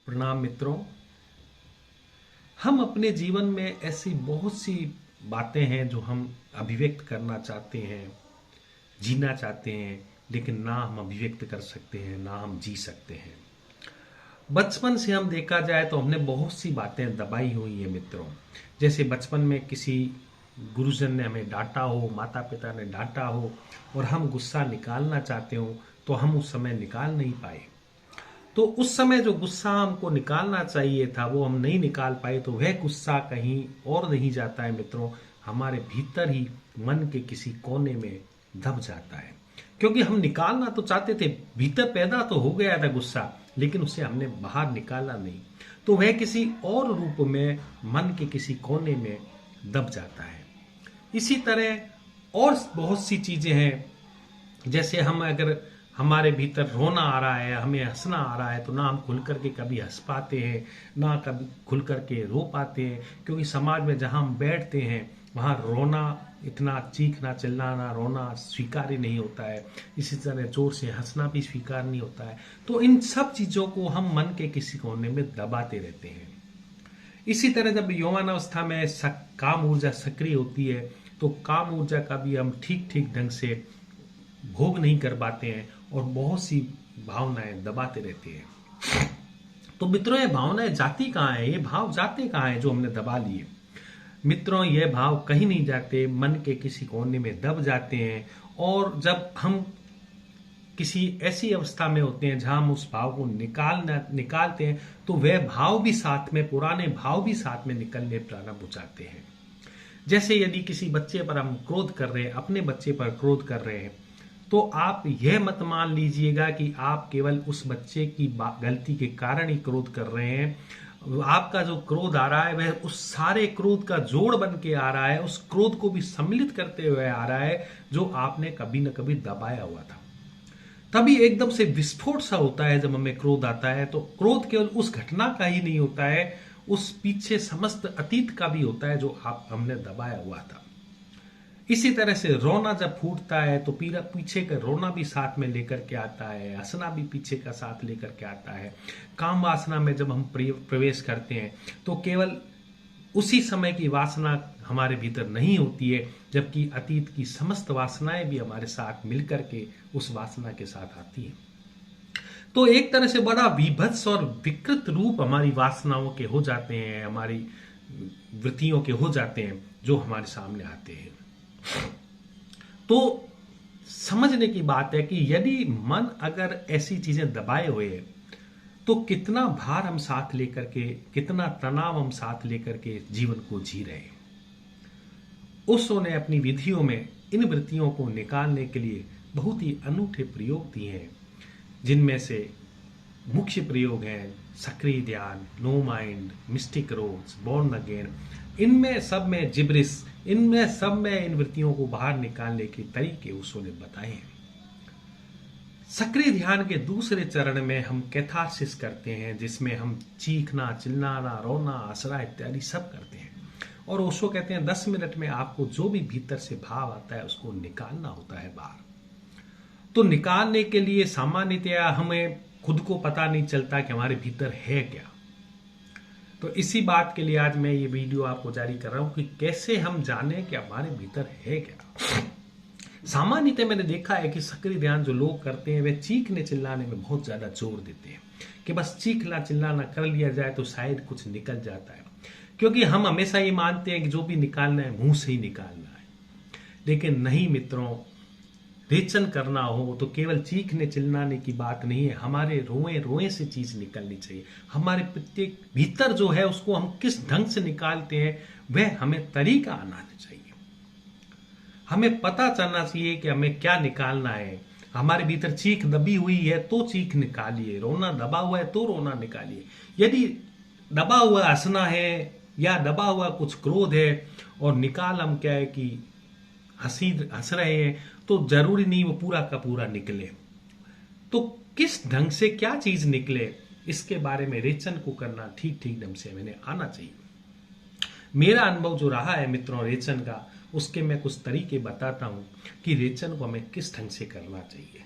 प्रणाम मित्रों। हम अपने जीवन में ऐसी बहुत सी बातें हैं जो हम अभिव्यक्त करना चाहते हैं, जीना चाहते हैं, लेकिन ना हम अभिव्यक्त कर सकते हैं, ना हम जी सकते हैं। बचपन से हम देखा जाए तो हमने बहुत सी बातें दबाई हुई हैं मित्रों। जैसे बचपन में किसी गुरुजन ने हमें डांटा हो, माता पिता ने डांटा हो और हम गुस्सा निकालना चाहते हो तो हम उस समय निकाल नहीं पाए। तो उस समय जो गुस्सा हमको निकालना चाहिए था वो हम नहीं निकाल पाए, तो वह गुस्सा कहीं और नहीं जाता है मित्रों, हमारे भीतर ही मन के किसी कोने में दब जाता है। क्योंकि हम निकालना तो चाहते थे, भीतर पैदा तो हो गया था गुस्सा, लेकिन उसे हमने बाहर निकाला नहीं, तो वह किसी और रूप में मन के किसी कोने में दब जाता है। इसी तरह और बहुत सी चीजें हैं। जैसे हम अगर हमारे भीतर रोना आ रहा है, हमें हंसना आ रहा है, तो ना हम खुल करके कभी हंस पाते हैं, ना कभी खुल करके रो पाते हैं। क्योंकि समाज में जहां हम बैठते हैं वहां रोना, इतना चीखना चिल्लाना रोना स्वीकार्य नहीं होता है। इसी तरह जोर से हंसना भी स्वीकार नहीं होता है। तो इन सब चीजों को हम मन के किसी कोने में दबाते रहते हैं। इसी तरह जब यौवनावस्था में काम ऊर्जा सक्रिय होती है तो काम ऊर्जा का भी हम ठीक ठीक ढंग से भोग नहीं कर पाते हैं और बहुत सी भावनाएं दबाते रहते हैं। तो मित्रों, ये भावनाएं जाती कहाँ है, ये भाव जाते कहाँ है जो हमने दबा लिए? मित्रों, ये भाव कहीं नहीं जाते, मन के किसी कोने में दब जाते हैं। और जब हम किसी ऐसी अवस्था में होते हैं जहां हम उस भाव को निकालते हैं तो वह भाव भी साथ में, पुराने भाव भी साथ में निकलने प्रारंभ हो जाते हैं। जैसे यदि किसी बच्चे पर हम क्रोध कर रहे हैं, अपने बच्चे पर क्रोध कर रहे हैं, तो आप यह मत मान लीजिएगा कि आप केवल उस बच्चे की गलती के कारण ही क्रोध कर रहे हैं। आपका जो क्रोध आ रहा है वह उस सारे क्रोध का जोड़ बन के आ रहा है, उस क्रोध को भी सम्मिलित करते हुए आ रहा है जो आपने कभी न कभी दबाया हुआ था। तभी एकदम से विस्फोट सा होता है जब हमें क्रोध आता है। तो क्रोध केवल उस घटना का ही नहीं होता है, उस पीछे समस्त अतीत का भी होता है जो हमने दबाया हुआ था। इसी तरह से रोना जब फूटता है तो पीछे का रोना भी साथ में लेकर के आता है, हंसना भी पीछे का साथ लेकर के आता है। काम वासना में जब हम प्रवेश करते हैं तो केवल उसी समय की वासना हमारे भीतर नहीं होती है, जबकि अतीत की समस्त वासनाएं भी हमारे साथ मिलकर के उस वासना के साथ आती है। तो एक तरह से बड़ा विभत्स और विकृत रूप हमारी वासनाओं के हो जाते हैं, हमारी वृत्तियों के हो जाते हैं जो हमारे सामने आते हैं। तो समझने की बात है कि यदि मन अगर ऐसी चीजें दबाए हुए है तो कितना भार हम साथ लेकर के, कितना तनाव हम साथ लेकर के जीवन को जी रहे हैं। ओशो ने अपनी विधियों में इन वृत्तियों को निकालने के लिए बहुत ही अनूठे प्रयोग दिए हैं, जिनमें से मुख्य प्रयोग हैं सक्रिय ध्यान, नो माइंड, मिस्टिक रोज, बॉर्न अगेन। इनमें सब में जिब्रिस, इनमें सब में इन वृत्तियों को बाहर निकालने के तरीके ओशो ने बताए हैं। सक्रिय ध्यान के दूसरे चरण में हम कैथारसिस करते हैं, जिसमें हम चीखना, चिल्लाना, रोना, हंसना इत्यादि सब करते हैं। और ओशो कहते हैं 10 मिनट में आपको जो भी भीतर से भाव आता है उसको निकालना होता है बाहर। तो निकालने के लिए सामान्यतया हमें खुद को पता नहीं चलता कि हमारे भीतर है क्या। तो इसी बात के लिए आज मैं ये वीडियो आपको जारी कर रहा हूं कि कैसे हम जाने कि हमारे भीतर है क्या। सामान्यतः मैंने देखा है कि सक्रिय ध्यान जो लोग करते हैं वे चीखने चिल्लाने में बहुत ज्यादा जोर देते हैं कि बस चीखना चिल्लाना कर लिया जाए तो शायद कुछ निकल जाता है। क्योंकि हम हमेशा ये मानते हैं कि जो भी निकालना है मुंह से ही निकालना है। लेकिन नहीं मित्रों, रेचन करना हो तो केवल चीखने चिल्लाने की बात नहीं है, हमारे रोए रोए से चीज निकलनी चाहिए। हमारे प्रत्येक भीतर जो है उसको हम किस ढंग से निकालते हैं वह हमें तरीका आना चाहिए। हमें पता चलना चाहिए कि हमें क्या निकालना है। हमारे भीतर चीख दबी हुई है तो चीख निकालिए, रोना दबा हुआ है तो रोना निकालिए। यदि दबा हुआ हंसना है या दबा हुआ कुछ क्रोध है और निकाल हम क्या है कि हंस रहे हैं, तो जरूरी नहीं वो पूरा का पूरा निकले। तो किस ढंग से क्या चीज निकले इसके बारे में रेचन को करना ठीक ठीक ढंग से मैंने आना चाहिए। मेरा अनुभव जो रहा है मित्रों रेचन का, उसके मैं कुछ तरीके बताता हूं कि रेचन को हमें किस ढंग से करना चाहिए।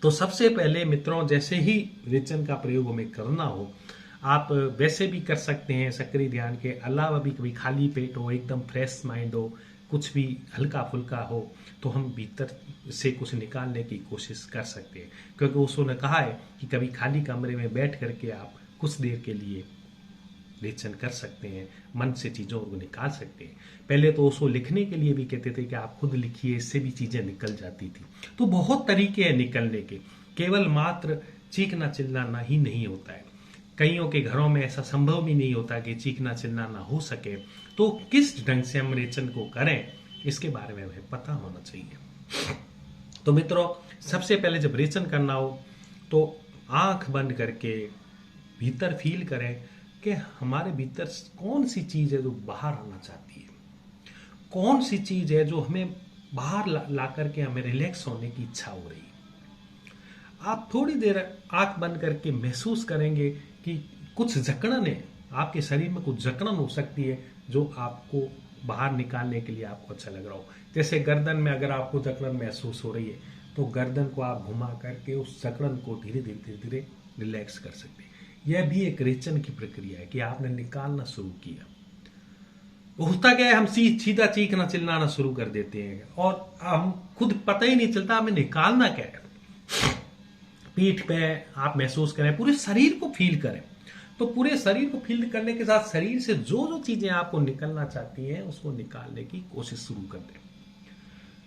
तो सबसे पहले मित्रों, जैसे ही रेचन का प्रयोग हमें करना हो, आप वैसे भी कर सकते हैं। सक्रिय ध्यान के अलावा भी कभी खाली पेट हो, एकदम फ्रेश माइंड हो, कुछ भी हल्का फुल्का हो, तो हम भीतर से कुछ निकालने की कोशिश कर सकते हैं। क्योंकि ओशो ने कहा है कि कभी खाली कमरे में बैठ करके आप कुछ देर के लिए रेचन कर सकते हैं, मन से चीज़ों को निकाल सकते हैं। पहले तो ओशो लिखने के लिए भी कहते थे कि आप खुद लिखिए, इससे भी चीज़ें निकल जाती थी। तो बहुत तरीके हैं निकलने के, केवल मात्र चीखना चिल्लाना ही नहीं होता है। कईयों के घरों में ऐसा संभव भी नहीं होता कि चीखना चिल्लाना हो सके। तो किस ढंग से हम रेचन को करें, इसके बारे में हमें पता होना चाहिए। तो मित्रों, सबसे पहले जब रेचन करना हो तो आंख बंद करके भीतर फील करें कि हमारे भीतर कौन सी चीज है जो बाहर आना चाहती है, कौन सी चीज है जो हमें बाहर ला करके हमें रिलैक्स होने की इच्छा हो रही है। आप थोड़ी देर आंख बंद करके महसूस करेंगे कि कुछ जकड़न है, आपके शरीर में कुछ जकड़न हो सकती है जो आपको बाहर निकालने के लिए आपको अच्छा लग रहा हो। जैसे गर्दन में अगर आपको जकड़न महसूस हो रही है तो गर्दन को आप घुमा करके उस जकड़न को धीरे धीरे धीरे धीरे रिलैक्स कर सकते हैं। यह भी एक रेचन की प्रक्रिया है कि आपने निकालना शुरू किया। होता क्या है, हम सीधा चीखना चिल्लाना शुरू कर देते हैं और हम खुद पता ही नहीं चलता हमें निकालना क्या है। पीठ पे आप महसूस करें, पूरे शरीर को फील करें। तो पूरे शरीर को फील करने के साथ शरीर से जो जो चीजें आपको निकलना चाहती हैं उसको निकालने की कोशिश शुरू कर दें।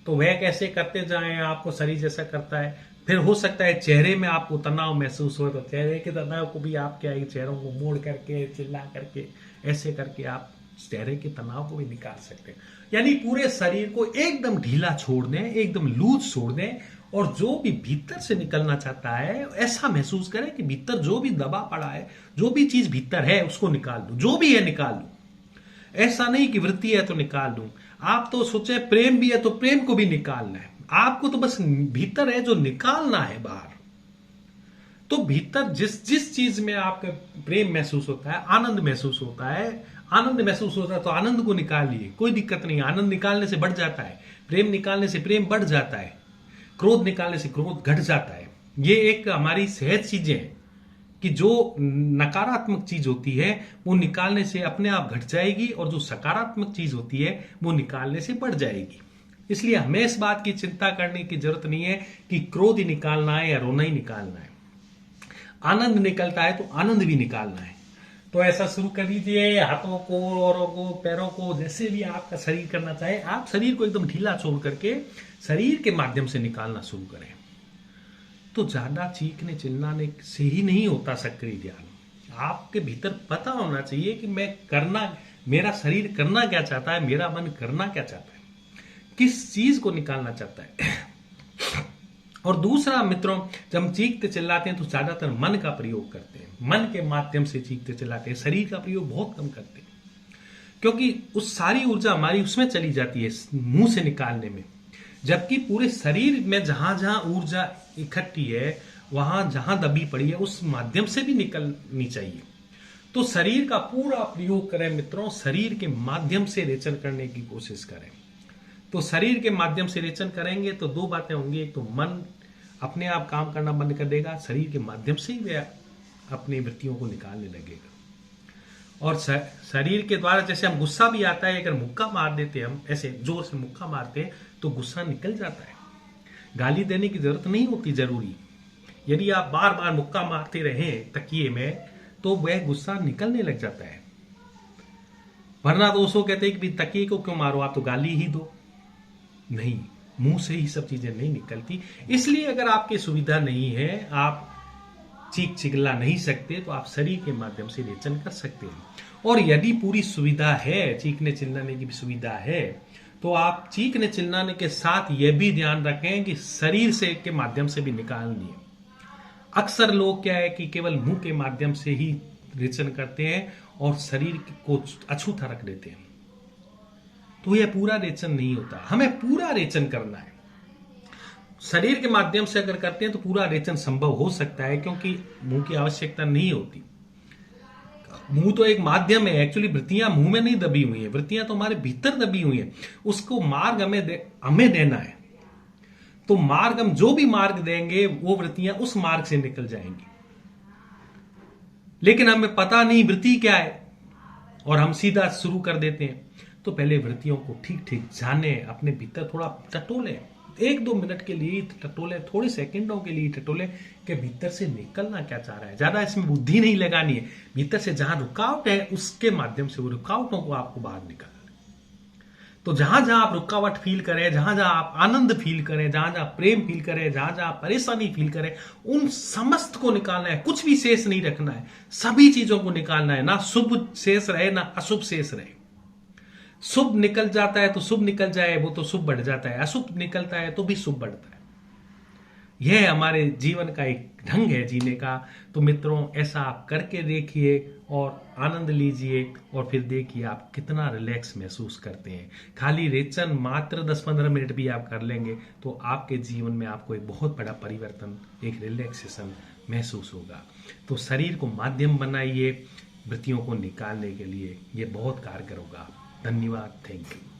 तो वह कैसे करते जाएं, आपको शरीर जैसा करता है। फिर हो सकता है चेहरे में आपको तनाव महसूस हो, तो चेहरे के तनाव को भी आप क्या है, चेहरों को मोड़ करके चिल्ला करके ऐसे करके आप चेहरे के तनाव को भी निकाल सकते हैं। यानी पूरे शरीर को एकदम ढीला छोड़ दें, एकदम लूज छोड़ दें और जो भी भीतर से निकलना चाहता है ऐसा महसूस करें कि भीतर जो भी दबा पड़ा है, जो भी चीज भीतर है उसको निकाल दूं, जो भी है निकाल दूं। ऐसा नहीं कि वृत्ति है तो निकाल दूं। आप तो सोचे प्रेम भी है तो प्रेम को भी निकालना है। आपको तो बस भीतर है जो निकालना है बाहर। तो भीतर जिस जिस चीज में आपका प्रेम महसूस होता है, आनंद महसूस होता है, आनंद महसूस होता है तो आनंद को निकालिए, कोई दिक्कत नहीं। आनंद निकालने से बढ़ जाता है, प्रेम निकालने से प्रेम बढ़ जाता है, क्रोध निकालने से क्रोध घट जाता है। ये एक हमारी सहज चीजें हैं कि जो नकारात्मक चीज होती है वो निकालने से अपने आप घट जाएगी और जो सकारात्मक चीज होती है वो निकालने से बढ़ जाएगी। इसलिए हमें इस बात की चिंता करने की जरूरत नहीं है कि क्रोध ही निकालना है या रोना ही निकालना है। आनंद निकलता है तो आनंद भी निकालना है। तो ऐसा शुरू कर दीजिए, हाथों को और को पैरों को, जैसे भी आपका शरीर करना चाहे, आप शरीर को एकदम ढीला छोड़ करके शरीर के माध्यम से निकालना शुरू करें। तो ज्यादा चीखने चिल्लाने से ही नहीं होता सक्रिय ध्यान। आपके भीतर पता होना चाहिए कि मैं करना, मेरा शरीर करना क्या चाहता है, मेरा मन करना क्या चाहता है, किस चीज को निकालना चाहता है। और दूसरा मित्रों, जब हम चीखते चिल्लाते हैं तो ज्यादातर मन का प्रयोग करते हैं, मन के माध्यम से चीखते चिल्लाते हैं, शरीर का प्रयोग बहुत कम करते हैं। क्योंकि उस सारी ऊर्जा हमारी उसमें चली जाती है मुंह से निकालने में, जबकि पूरे शरीर में जहां जहां ऊर्जा इकट्ठी है, वहां जहां दबी पड़ी है, उस माध्यम से भी निकलनी चाहिए। तो शरीर का पूरा प्रयोग करें मित्रों, शरीर के माध्यम से रेचन करने की कोशिश करें। तो शरीर के माध्यम से रेचन करेंगे तो दो बातें होंगी, एक तो मन अपने आप काम करना बंद कर देगा, शरीर के माध्यम से ही वह अपनी वृत्तियों को निकालने लगेगा। और शरीर के द्वारा, जैसे हम गुस्सा भी आता है, अगर मुक्का मार देते हैं, हम ऐसे जोर से मुक्का मारते हैं तो गुस्सा निकल जाता है। गाली देने की जरूरत नहीं होती जरूरी। यदि आप बार बार मुक्का मारते रहें तकिए में तो वह गुस्सा निकलने लग जाता है। वरना दोस्तों कहते हैं कि तकिए को क्यों मारो, आप तो गाली ही दो। नहीं, मुंह से ही सब चीजें नहीं निकलती। इसलिए अगर आपकी सुविधा नहीं है, आप चीख चिल्ला नहीं सकते, तो आप शरीर के माध्यम से रेचन कर सकते हैं। और यदि पूरी सुविधा है, चीखने चिल्लाने की भी सुविधा है, तो आप चीखने चिल्लाने के साथ यह भी ध्यान रखें कि शरीर से के माध्यम से भी निकालनी है। अक्सर लोग क्या है कि केवल मुंह के माध्यम से ही रेचन करते हैं और शरीर को अछूता रख देते हैं। तो यह पूरा रेचन नहीं होता, हमें पूरा रेचन करना है। शरीर के माध्यम से अगर करते हैं तो पूरा रेचन संभव हो सकता है, क्योंकि मुंह की आवश्यकता नहीं होती। मुंह तो एक माध्यम है, एक्चुअली वृत्तियां मुंह में नहीं दबी हुई है, वृत्तियां तो हमारे भीतर दबी हुई है। उसको मार्ग हमें देना है। तो मार्ग हम जो भी मार्ग देंगे वो वृत्तियां उस मार्ग से निकल जाएंगी। लेकिन हमें पता नहीं वृत्ति क्या है और हम सीधा शुरू कर देते हैं। तो पहले वृत्तियों को ठीक ठीक जाने, अपने भीतर थोड़ा टटोले, 1-2 मिनट के लिए टटोले, थोड़े सेकंडों के लिए टटोले कि भीतर से निकलना क्या चाह रहा है। ज्यादा इसमें बुद्धि नहीं लगानी है, भीतर से जहां रुकावट है उसके माध्यम से वो रुकावटों को आपको बाहर निकालना है। तो जहां जहां आप रुकावट फील करें, जहां जहां आप आनंद फील करें, जहां जहां प्रेम फील करें, जहां जहां परेशानी फील करें, उन समस्त को निकालना है, कुछ भी शेष नहीं रखना है, सभी चीजों को निकालना है। ना शुभ शेष रहे ना अशुभ शेष रहे। शुभ निकल जाता है तो शुभ निकल जाए, वो तो शुभ बढ़ जाता है, अशुभ निकलता है तो भी शुभ बढ़ता है। यह हमारे जीवन का एक ढंग है जीने का। तो मित्रों, ऐसा आप करके देखिए और आनंद लीजिए और फिर देखिए आप कितना रिलैक्स महसूस करते हैं। खाली रेचन मात्र 10-15 मिनट भी आप कर लेंगे तो आपके जीवन में आपको एक बहुत बड़ा परिवर्तन, एक रिलैक्सेशन महसूस होगा। तो शरीर को माध्यम बनाइए वृत्तियों को निकालने के लिए, ये बहुत कारगर होगा। धन्यवाद, थैंक यू।